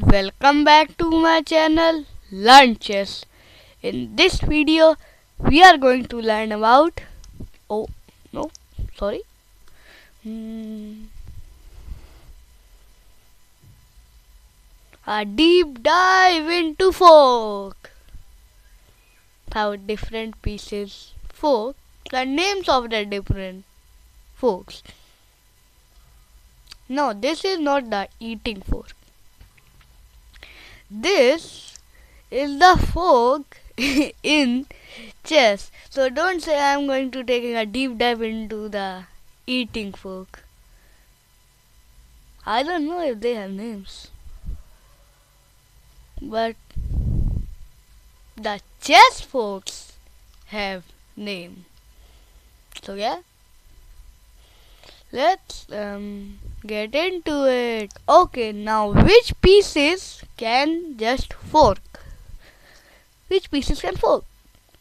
welcome back to my channel Learn Chess. In this video we are going to learn about oh no sorry a deep dive into fork. How different pieces fork, the names of the different forks. No, this is not the eating fork. This is the fork in chess. So don't say I am going to taking a deep dive into the eating fork. I don't know if they have names, but the chess forks have name. So yeah, let's get into it. Okay, now which pieces can just fork? Which pieces can fork?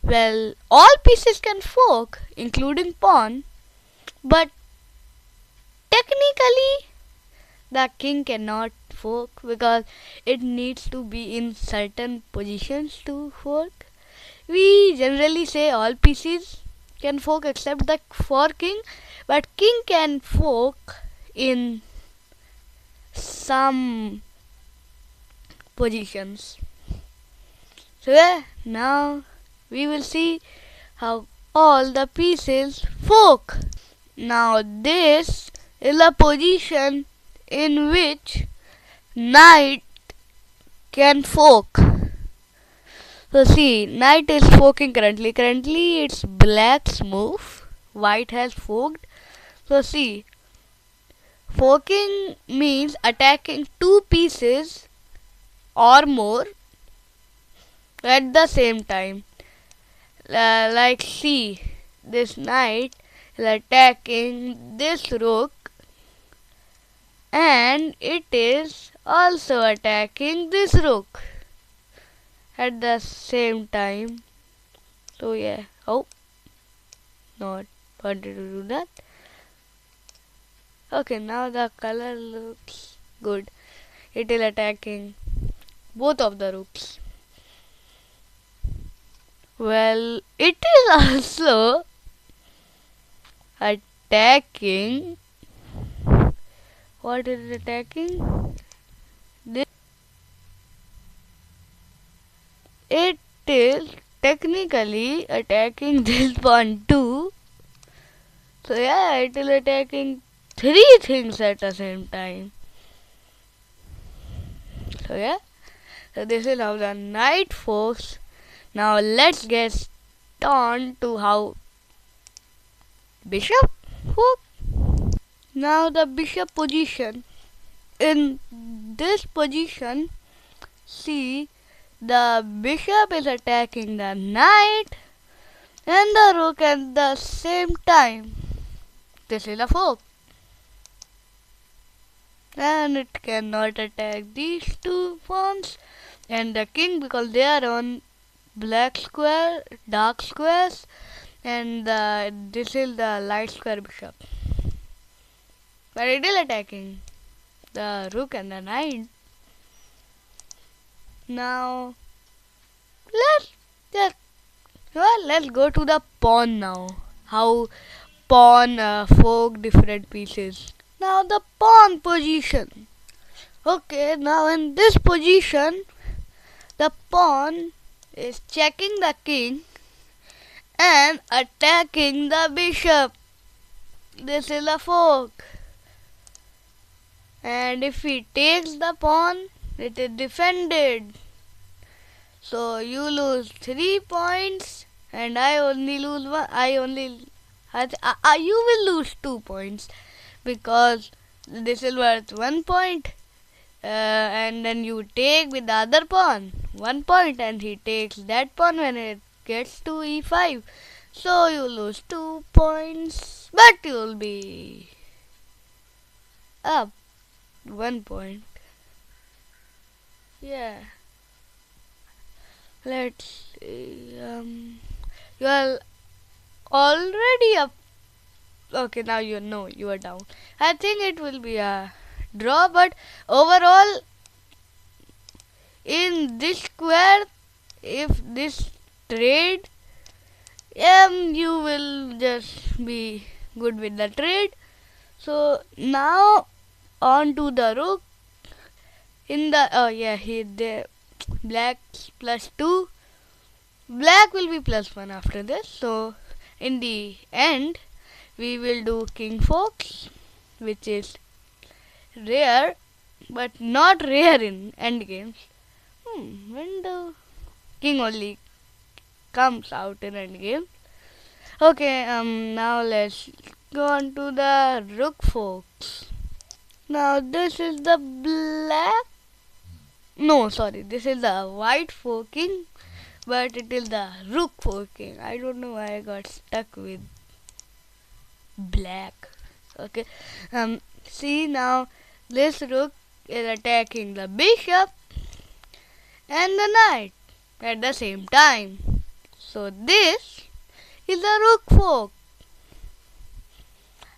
Well, all pieces can fork, including pawn, but technically the king cannot fork because it needs to be in certain positions to fork. We generally say all pieces can fork except the for king, but king can fork in some positions. So yeah, now we will see how all the pieces fork. Now this is a position in which knight can fork. So see, knight is forking currently. Currently it's black's move. White has forked. So see, forking means attacking two pieces or more at the same time. Like see, this knight is attacking this rook and it is also attacking this rook at the same time. So yeah, oh, not wanted to do that. Okay, now the color looks good. It is attacking both of the rooks. Well, it is also attacking. What is it attacking? It is technically attacking this pawn too. So yeah, it is attacking three things at the same time. So yeah, so this is how the knight forks. Now let's get on to how bishop fork. Now the bishop position. In this position, see, the bishop is attacking the knight and the rook at the same time. This is a fork. And it cannot attack these two pawns and the king because they are on black square, dark squares, and this is the light square bishop. But it is attacking the rook and the knight. Now let's go to the pawn now. How pawn fork different pieces. Now the pawn position. Okay, now in this position, the pawn is checking the king and attacking the bishop. This is a fork. And if he takes the pawn, it is defended. So you lose 3 points and I only lose one. You will lose 2 points because this is worth 1 point. And then you take with the other pawn 1 point and he takes that pawn when it gets to e5. So you lose 2 points, but you will be up 1 point. Yeah. Let's see. You are already up. Okay, now you know you are down. I think it will be a draw, but overall in this square, if this trade, you will just be good with the trade. So now on to the rook. In the here the black +2, black will be +1 after this. So in the end we will do king fox, which is rare but not rare in endgames. When the king only comes out in endgame. Okay, now let's go on to the rook fox. Now this is the black. No, sorry, this is the white forking, but it is the rook forking. I don't know why I got stuck with black. Okay, see now this rook is attacking the bishop and the knight at the same time. So this is the rook fork,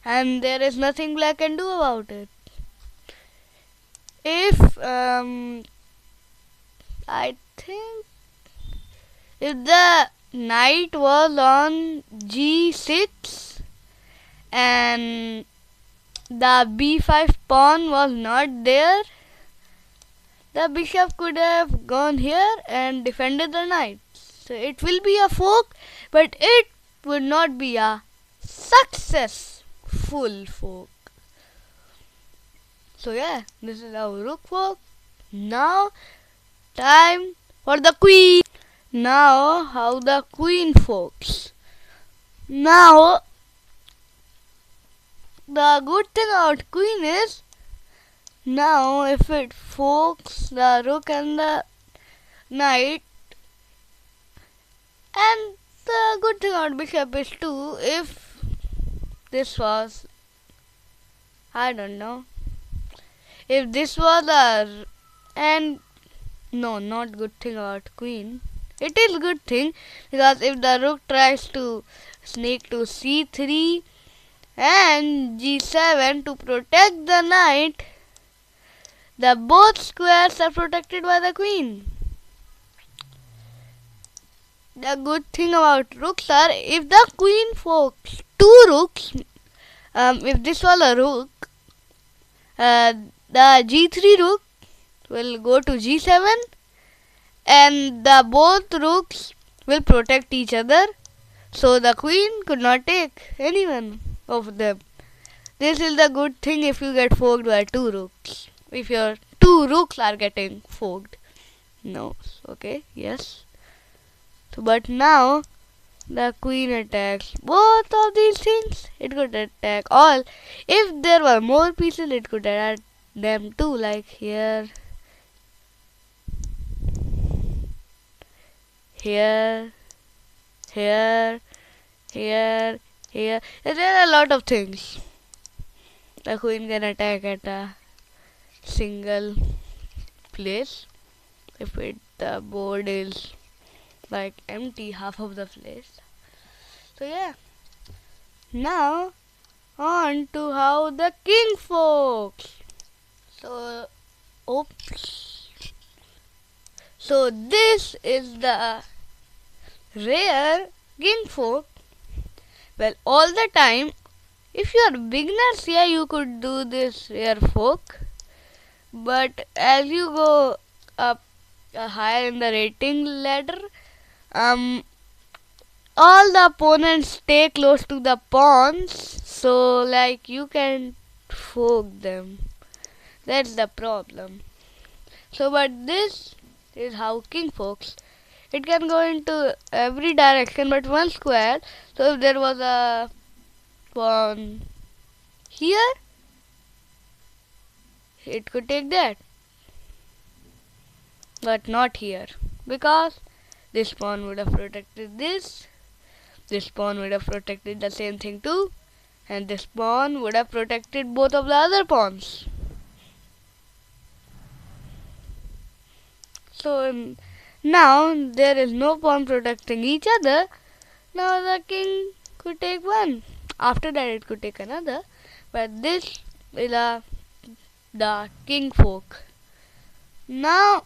and there is nothing black can do about it. If I think if the knight was on g6 and the b5 pawn was not there, the bishop could have gone here and defended the knight. So it will be a fork, but it would not be a successful fork. So yeah, this is our rook fork. Now time for the queen. Now how the queen forks. Now the good thing about queen is, now if it forks the rook and the knight, and the good thing about bishop is too, if this was, I don't know, if this was a, and no, not good thing about queen. It is good thing, because if the rook tries to sneak to c3 and g7 to protect the knight, the both squares are protected by the queen. The good thing about rooks are, if the queen forks two rooks, if this was a rook, the g3 rook will go to g7 and the both rooks will protect each other, so the queen could not take any one of them. This is the good thing if you get forked by two rooks. If your two rooks are getting forked. No. Okay, yes. So, but now the queen attacks both of these things. It could attack all. If there were more pieces, it could attack them too, like here, here, here, here, here. There are a lot of things. The queen can attack at a single place if the board is like empty half of the place. So yeah. Now on to how the king forks. So oops. So this is the rare king fork. Well, all the time, if you are beginners, yeah, you could do this rare fork. But as you go up higher in the rating ladder, all the opponents stay close to the pawns, so like you can fork them. That's the problem. So, but this is how king forks. It can go into every direction but one square. So if there was a pawn here, it could take that, but not here, because this pawn would have protected this pawn would have protected the same thing too, and this pawn would have protected both of the other pawns. So now there is no pawn protecting each other. Now the king could take one. After that it could take another. But this is the king fork. Now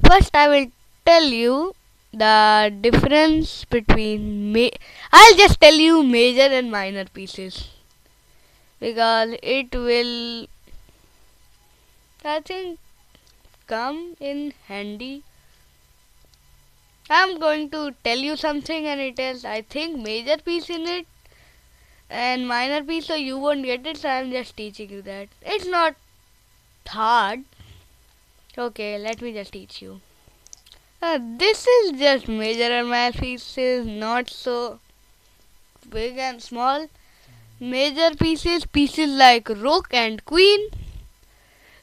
first I will tell you the difference between I'll just tell you major and minor pieces because it will, I think, come in handy. I'm going to tell you something and it is, I think, major piece in it and minor piece, so you won't get it, so I'm just teaching you that. It's not hard. Okay, let me just teach you. This is just major and minor pieces, not so big and small. Major pieces like rook and queen,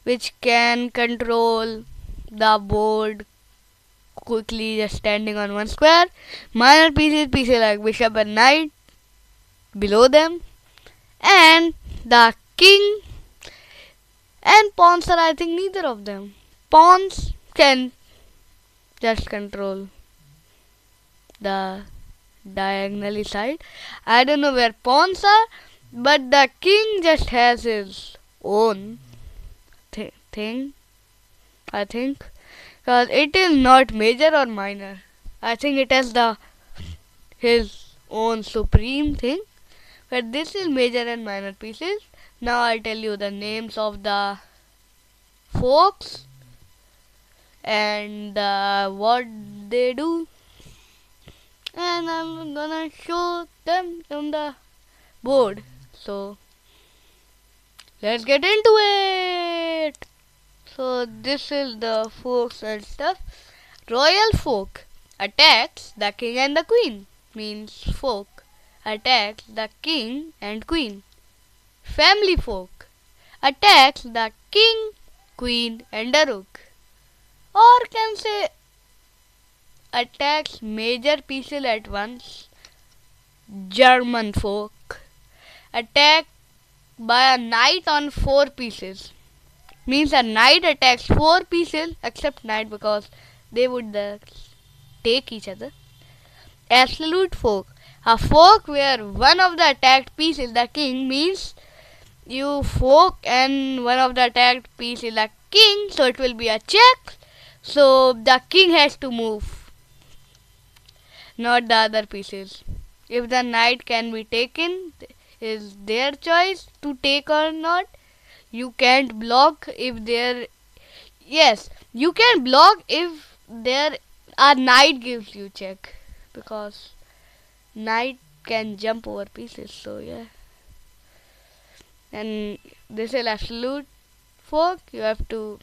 which can control the board quickly just standing on one square. Minor pieces like bishop and knight below them, and the king and pawns are, I think, neither of them. Pawns can just control the diagonally side. I don't know where pawns are, but the king just has his own thing, I think, because it is not major or minor. I think it has his own supreme thing, but this is major and minor pieces. Now I'll tell you the names of the folks and what they do, and I'm gonna show them on the board. So let's get into it. So this is the folks and stuff. Royal folk attacks the king and the queen, means folk attacks the king and queen. Family folk attacks the king, queen and the rook, or can say attacks major pieces at once. German folk attack by a knight on 4 pieces, means a knight attacks 4 pieces except knight because they would take each other. Absolute folk, a folk where one of the attacked piece is the king, means you folk and one of the attacked piece is the king, so it will be a check, so the king has to move, not the other pieces. If the knight can be taken, is their choice to take or not. You can't block if there, yes, you can block if there a knight gives you check, because knight can jump over pieces, so yeah. And this is absolute folk, you have to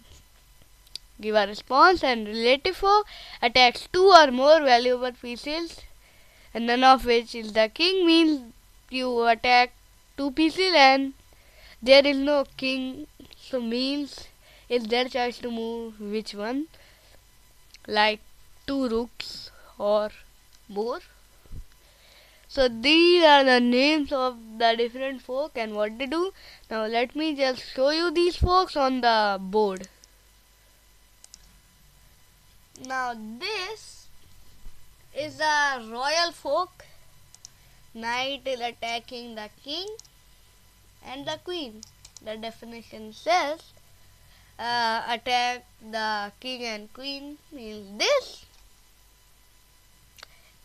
give a response, and relative folk attacks 2 or more valuable pieces and none of which is the king, means you attack 2 pieces and there is no king, so means it's their choice to move which one, like 2 rooks or more. So these are the names of the different folk and what they do. Now let me just show you these folks on the board. Now this is a royal folk. Knight is attacking the king and the queen. The definition says attack the king and queen, means this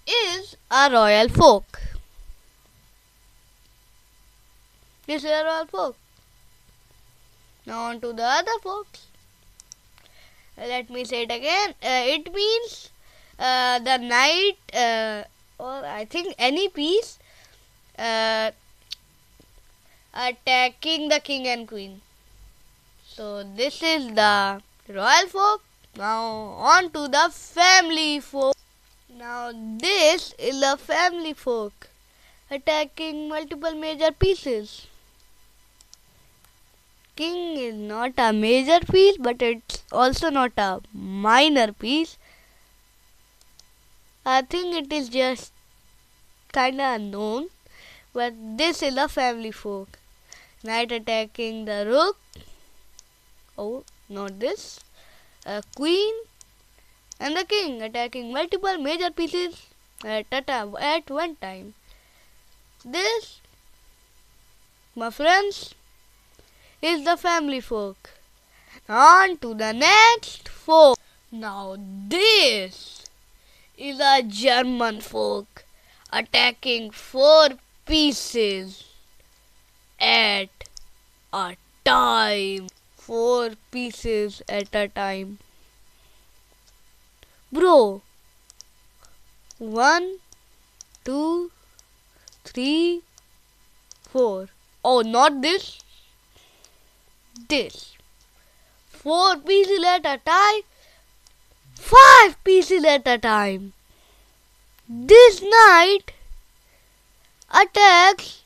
is a royal folk. This is a royal folk. Now on to the other folks. Let me say it again. It means the knight or I think any piece attacking the king and queen. So this is the royal folk. Now on to the family folk. Now this is the family folk attacking multiple major pieces. King is not a major piece, but it's also not a minor piece. I think it is just kinda unknown, but this is a family folk. Knight attacking the rook. Oh, not this. A queen and the king attacking multiple major pieces at one time. This, my friends, is the family folk. On to the next folk. Now this is a German folk attacking 4 pieces at a time. 4 pieces at a time. Bro, 1, 2, 3, 4. Oh, not this. This. 4 pieces at a time. 5 pieces at a time. This knight attacks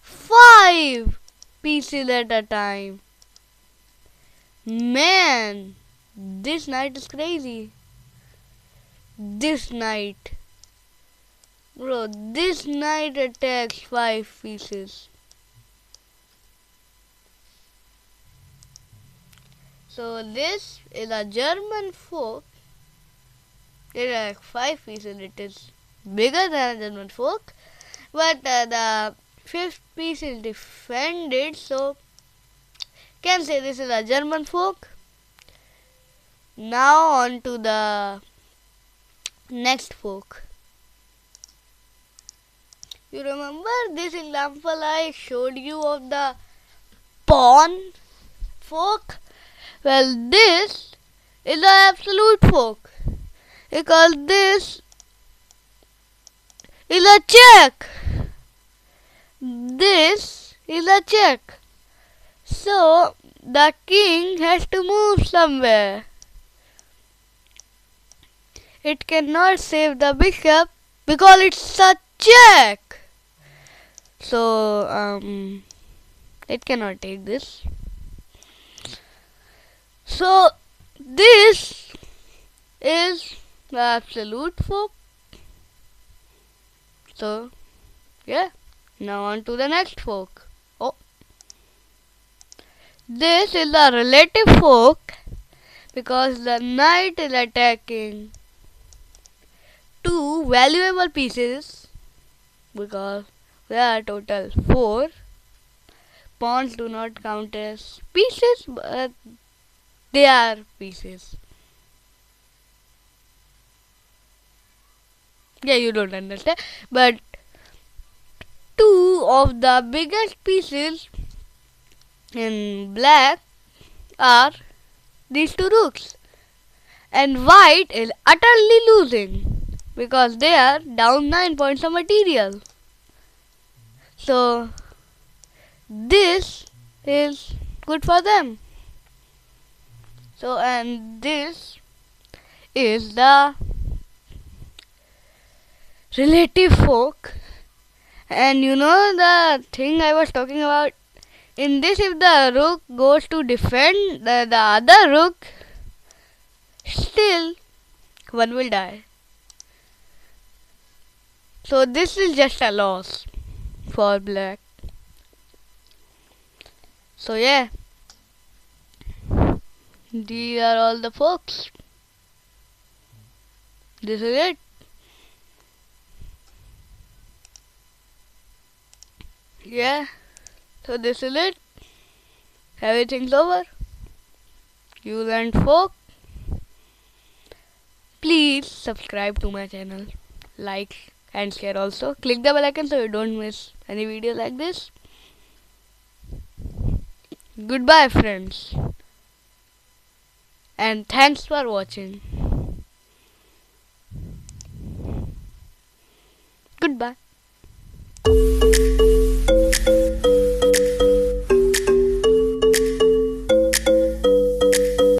5 pieces at a time. Man, this knight is crazy. This knight. Bro, this knight attacks 5 pieces. So this is a German folk. It has 5 pieces. It is bigger than a German folk. But the 5th piece is defended. So can say this is a German folk. Now on to the next folk. You remember this example I showed you of the pawn folk? Well, this is the absolute folk, because this is a check. This is a check. So the king has to move somewhere. It cannot save the bishop because it's a check. So it cannot take this. So this is the absolute folk. So yeah, now on to the next folk. Oh, this is the relative folk, because the knight is attacking 2 valuable pieces, because there are total 4. Pawns do not count as pieces, but they are pieces. Yeah, you don't understand. But 2 of the biggest pieces in black are these 2 rooks. And white is utterly losing, because they are down 9 points of material. So this is good for them. So, and this is the relative folk. And you know the thing I was talking about? In this, if the rook goes to defend the other rook, still one will die. So this is just a loss for black. So yeah, these are all the folks. This is it. Yeah, so this is it. Everything's over. You learned folk. Please subscribe to my channel, like and share also. Click the bell icon so you don't miss any video like this. Goodbye friends, and thanks for watching. Goodbye.